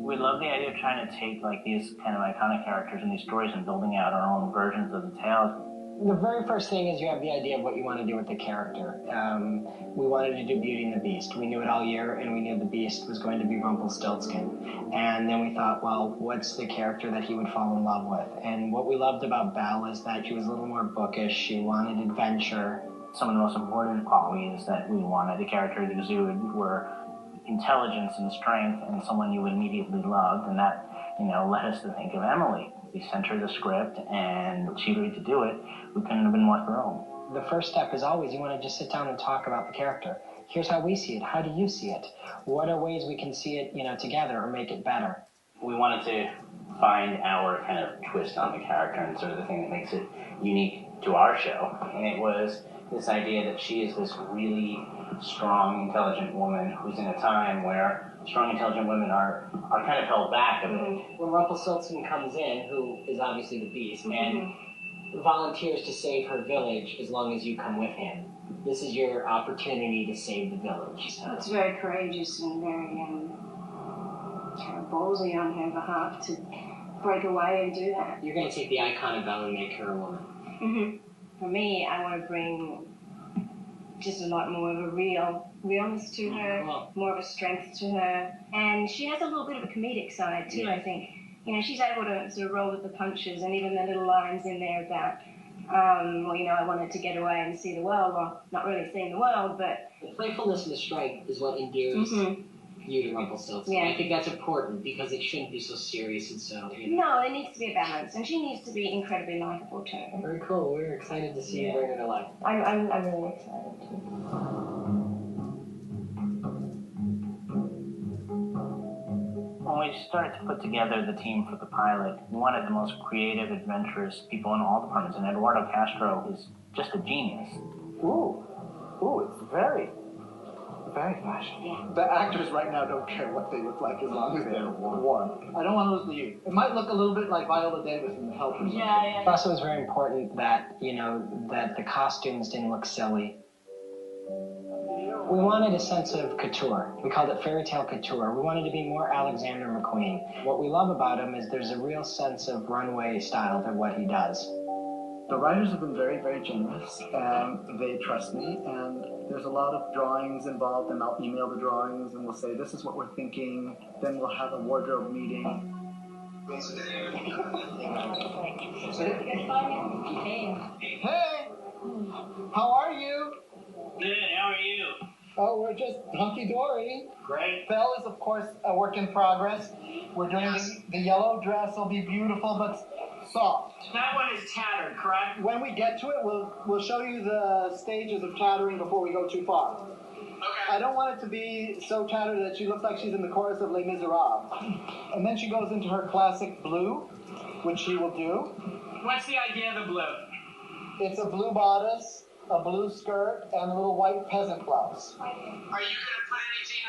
We love the idea of trying to take like these kind of iconic characters in these stories and building out our own versions of the tales. The very first thing is you have the idea of what you want to do with the character. We wanted to do Beauty and the Beast. We knew it all year, and we knew the Beast was going to be Rumpelstiltskin. And then we thought, well, what's the character that he would fall in love with? And what we loved about Belle is that she was a little more bookish. She wanted adventure. Some of the most important qualities that we wanted the character to exude were intelligence and strength and someone you would immediately love. And that, led us to think of Emily. We sent her the script, and she agreed to do it. We couldn't have been more thrilled. The first step is always you want to just sit down and talk about the character. Here's how we see it. How do you see it? What are ways we can see it, together or make it better? We wanted to find our kind of twist on the character and sort of the thing that makes it unique to our show. And it was this idea that she is this really strong, intelligent woman who's in a time where strong, intelligent women are kind of held back a bit. When Rumpelstiltskin comes in, who is obviously the Beast, and volunteers to save her village as long as you come with him. This is your opportunity to save the village. So it's very courageous and very kind of ballsy on her behalf to break away and do that. You're going to take the icon of Belle and make her a woman. For me, I want to bring just a lot more of a realness to her, more of a strength to her. And she has a little bit of a comedic side too, I think. She's able to sort of roll with the punches, and even the little lines in there about, I wanted to get away and see the world. Well, not really seeing the world, but... The playfulness and the strength is what endears you to Rumpelstiltskin. Yeah. I think that's important because it shouldn't be so serious and so... No, there needs to be a balance, and she needs to be incredibly likable too. Very cool. We're excited to see you bring it to life. I'm really excited too. When we started to put together the team for the pilot, we wanted the most creative, adventurous people in all departments, and Eduardo Castro is just a genius. Ooh, it's very flashy. Yeah. The actors right now don't care what they look like as long as they're warm. I don't want to lose the youth. It might look a little bit like Viola Davis in The Help. Yeah. Also, it was very important that, that the costumes didn't look silly. We wanted a sense of couture. We called it fairy tale couture. We wanted to be more Alexander McQueen. What we love about him is there's a real sense of runway style to what he does. The writers have been very, very generous, and they trust me, and there's a lot of drawings involved, and I'll email the drawings, and we'll say, this is what we're thinking. Then we'll have a wardrobe meeting. Hey! How are you? Good, how are you? Oh, we're just hunky-dory. Great. Belle is, of course, a work in progress. We're doing the yellow dress. Will be beautiful, but soft. That one is tattered, correct? When we get to it, we'll show you the stages of tattering before we go too far. Okay. I don't want it to be so tattered that she looks like she's in the chorus of Les Miserables. And then she goes into her classic blue, which she will do. What's the idea of the blue? It's a blue bodice, a blue skirt, and a little white peasant blouse. Are you going to put anything,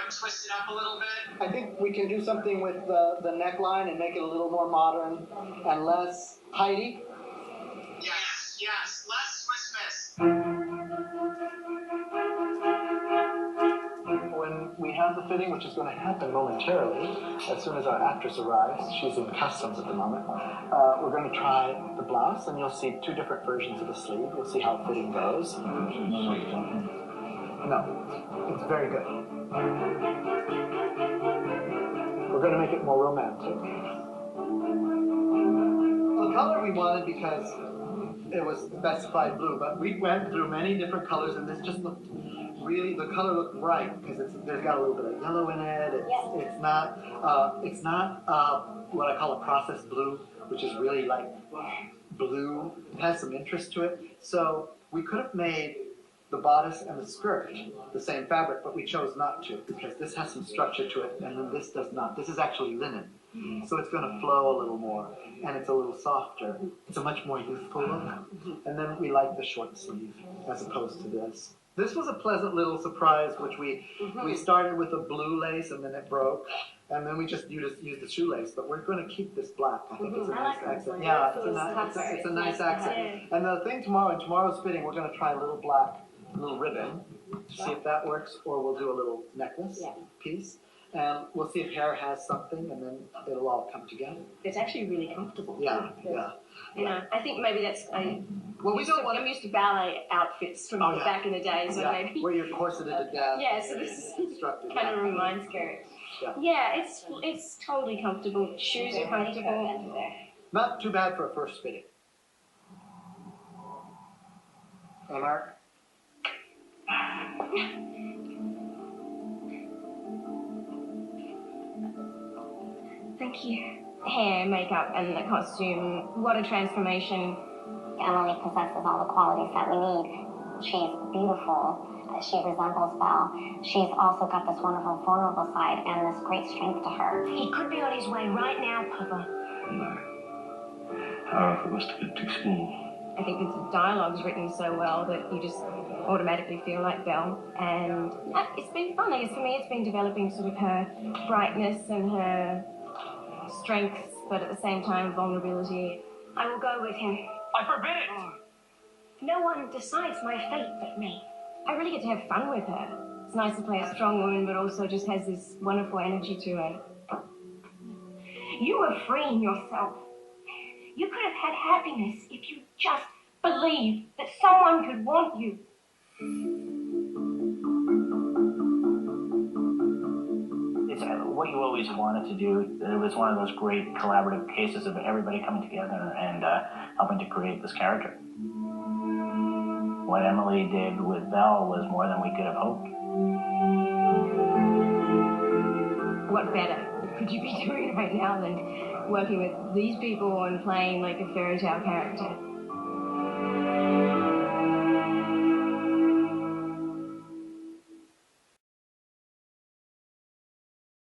twist it up a little bit? I think we can do something with the neckline and make it a little more modern and less tidy. Yes, less Swiss Miss. When we have the fitting, which is going to happen momentarily, as soon as our actress arrives, she's in customs at the moment, we're going to try the blouse, and you'll see two different versions of the sleeve. You'll see how fitting goes. No, it's very good. We're going to make it more romantic. The color we wanted because it was specified blue, but we went through many different colors, and this just looked really, the color looked right because there's got a little bit of yellow in it. It's not what I call a processed blue, which is really like blue. It has some interest to it. So we could have made the bodice and the skirt the same fabric, but we chose not to because this has some structure to it, and then this does not. This is actually linen, so it's going to flow a little more, and it's a little softer. It's a much more youthful look. And then we like the short sleeve as opposed to this. This was a pleasant little surprise, which we started with a blue lace, and then it broke, and then we just used the shoelace. But we're going to keep this black. I think it's a nice accent. Yeah, it's a nice accent. And the thing tomorrow, in tomorrow's fitting, we're going to try a little black, little ribbon to see if that works, or we'll do a little necklace piece. And we'll see if hair has something, and then it'll all come together. It's actually really comfortable. Yeah. You know, I think maybe that's. Well, we don't want. I'm used to ballet outfits from back in the day, so maybe. Where you're corseted to death. Yeah, so this is kind of reminds Gary. Yeah, it's totally comfortable. Shoes are comfortable. Not too bad for a first fitting. Hey, Mark. Thank you. Hair, makeup, and the costume. What a transformation. Emily possesses all the qualities that we need. She's beautiful. She resembles Belle. She's also got this wonderful vulnerable side and this great strength to her. He could be on his way right now, Papa. How if it was to get to explain? I think the dialogue's written so well that you just automatically feel like Belle. And it's been fun. I guess for me it's been developing sort of her brightness and her strengths, but at the same time vulnerability. I will go with him. I forbid it! No one decides my fate but me. I really get to have fun with her. It's nice to play a strong woman, but also just has this wonderful energy to her. You were freeing yourself. You could have had happiness if you just believed that someone could want you. It's what you always wanted to do. It was one of those great collaborative cases of everybody coming together and helping to create this character. What Emily did with Belle was more than we could have hoped. What better could you be doing right now than working with these people and playing like a fairy tale character?